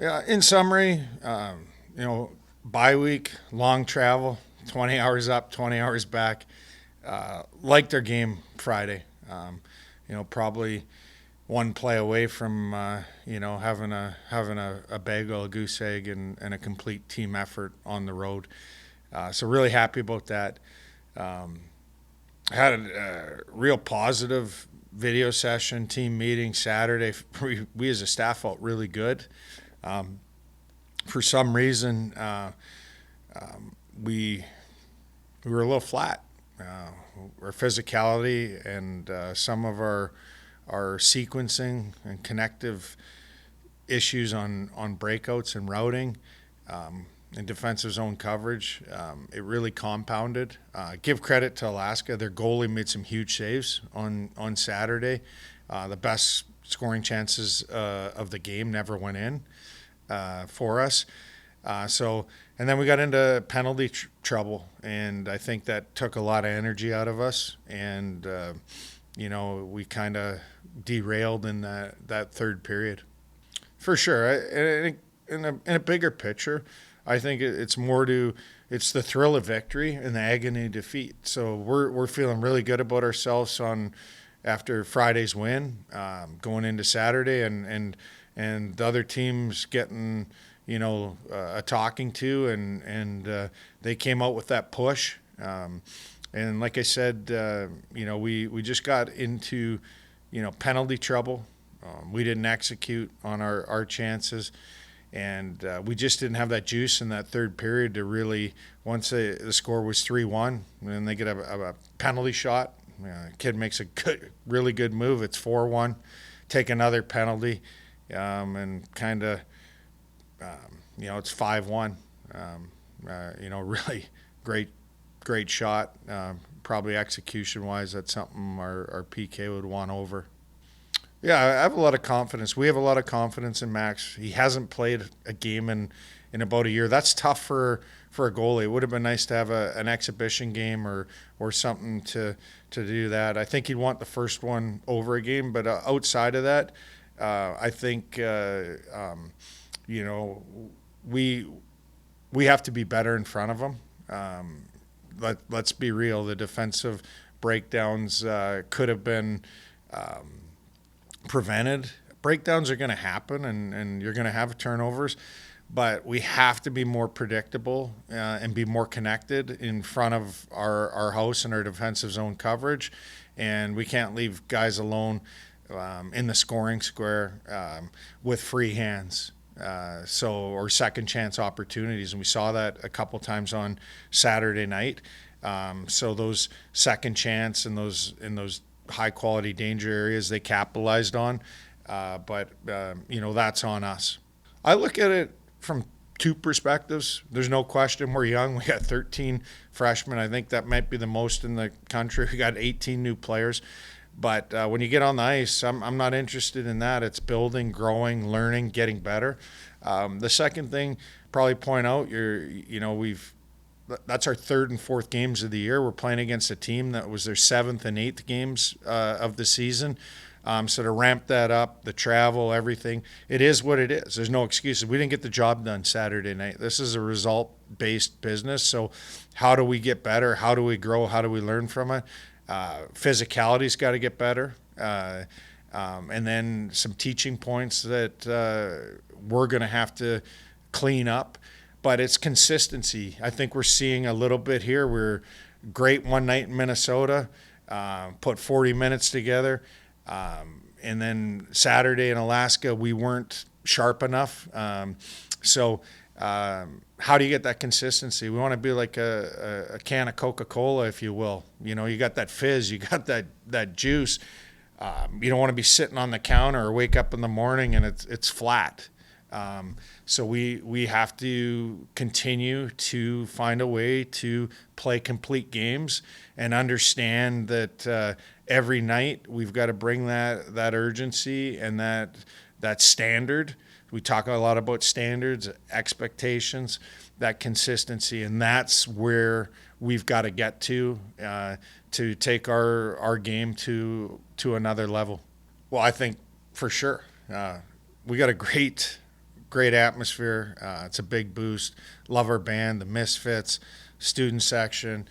Yeah, in summary, you know, bye week, long travel, 20 hours up, 20 hours back. Liked their game Friday. Probably one play away from having a bagel, a goose egg, and a complete team effort on the road. So really happy about that. Um, had a real positive video session, team meeting Saturday. We as a staff felt really good. Um, for some reason, we we were a little flat. Our physicality and some of our sequencing and connective issues on breakouts and routing and defensive zone coverage, it really compounded. Give credit to Alaska; their goalie made some huge saves on Saturday. The best scoring chances of the game never went in for us. And then we got into penalty trouble, and I think that took a lot of energy out of us, and we kind of derailed in that third period. For sure, in a bigger picture, I think it's the thrill of victory and the agony of defeat. So we're feeling really good about ourselves on after Friday's win, going into Saturday, and the other teams getting a talking to, and they came out with that push. And like I said, we just got into penalty trouble. We didn't execute on our chances, and we just didn't have that juice in that third period to really. Once the score was 3-1, and they get a penalty shot. Kid makes a really good move. It's 4-1. Take another penalty, and kind of. It's 5-1. Really great shot. Probably execution-wise, that's something our PK would want over. Yeah, I have a lot of confidence. We have a lot of confidence in Max. He hasn't played a game in about a year. That's tough for a goalie. It would have been nice to have an exhibition game or something to do that. I think he'd want the first one over a game, but outside of that, I think we have to be better in front of them. Let's be real. The defensive breakdowns could have been prevented. Breakdowns are going to happen, and you're going to have turnovers, but we have to be more predictable and be more connected in front of our house and our defensive zone coverage, and we can't leave guys alone in the scoring square with free hands. Or second chance opportunities, and we saw that a couple times on Saturday night. So those second chance and those high quality danger areas they capitalized on, but that's on us. I look at it from two perspectives. There's no question we're young. We got 13 freshmen. I think that might be the most in the country. We got 18 new players. But when you get on the ice, I'm not interested in that. It's building, growing, learning, getting better. The second thing, probably point out, that's our third and fourth games of the year. We're playing against a team that was their seventh and eighth games of the season. So to ramp that up, the travel, everything, it is what it is. There's no excuses. We didn't get the job done Saturday night. This is a result-based business. So how do we get better? How do we grow? How do we learn from it? Physicality's got to get better, and then some teaching points that we're going to have to clean up. But it's consistency. I think we're seeing a little bit here. We're great one night in Minnesota, put 40 minutes together, and then Saturday in Alaska we weren't sharp enough. How do you get that consistency? We want to be like a can of Coca-Cola, if you will. You got that fizz, you got that juice. You don't want to be sitting on the counter or wake up in the morning and it's flat. So we have to continue to find a way to play complete games and understand that every night we've got to bring that urgency and that standard. We talk a lot about standards, expectations, that consistency, and that's where we've got to get to take our game to another level. Well, I think for sure we got a great great atmosphere. It's a big boost. Love our band, the Misfits, student section.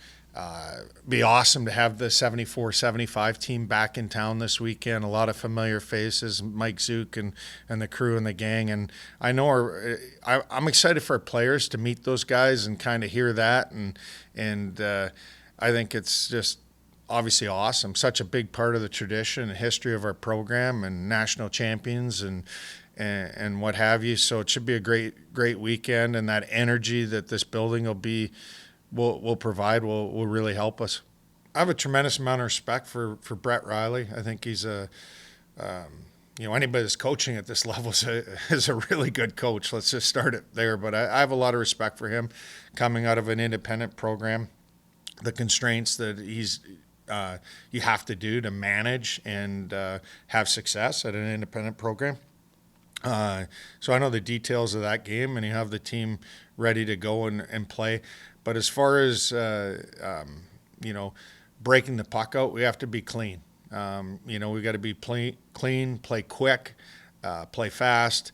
Be awesome to have the 74-75 team back in town this weekend. A lot of familiar faces, Mike Zook and the crew and the gang. And I know I'm excited for our players to meet those guys and kind of hear that. And I think it's just obviously awesome. Such a big part of the tradition and history of our program and national champions and what have you. So it should be a great weekend, and that energy that this building will provide will really help us. I have a tremendous amount of respect for Brett Riley. I think he's anybody that's coaching at this level is a really good coach. Let's just start it there. But I have a lot of respect for him coming out of an independent program. The constraints that you have to do to manage and have success at an independent program. So I know the details of that game, and you have the team ready to go and play. But as far as breaking the puck out, we have to be clean. We got to be clean, play quick, play fast,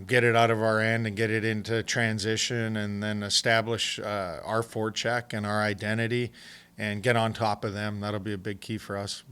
get it out of our end and get it into transition, and then establish our forecheck and our identity and get on top of them. That'll be a big key for us.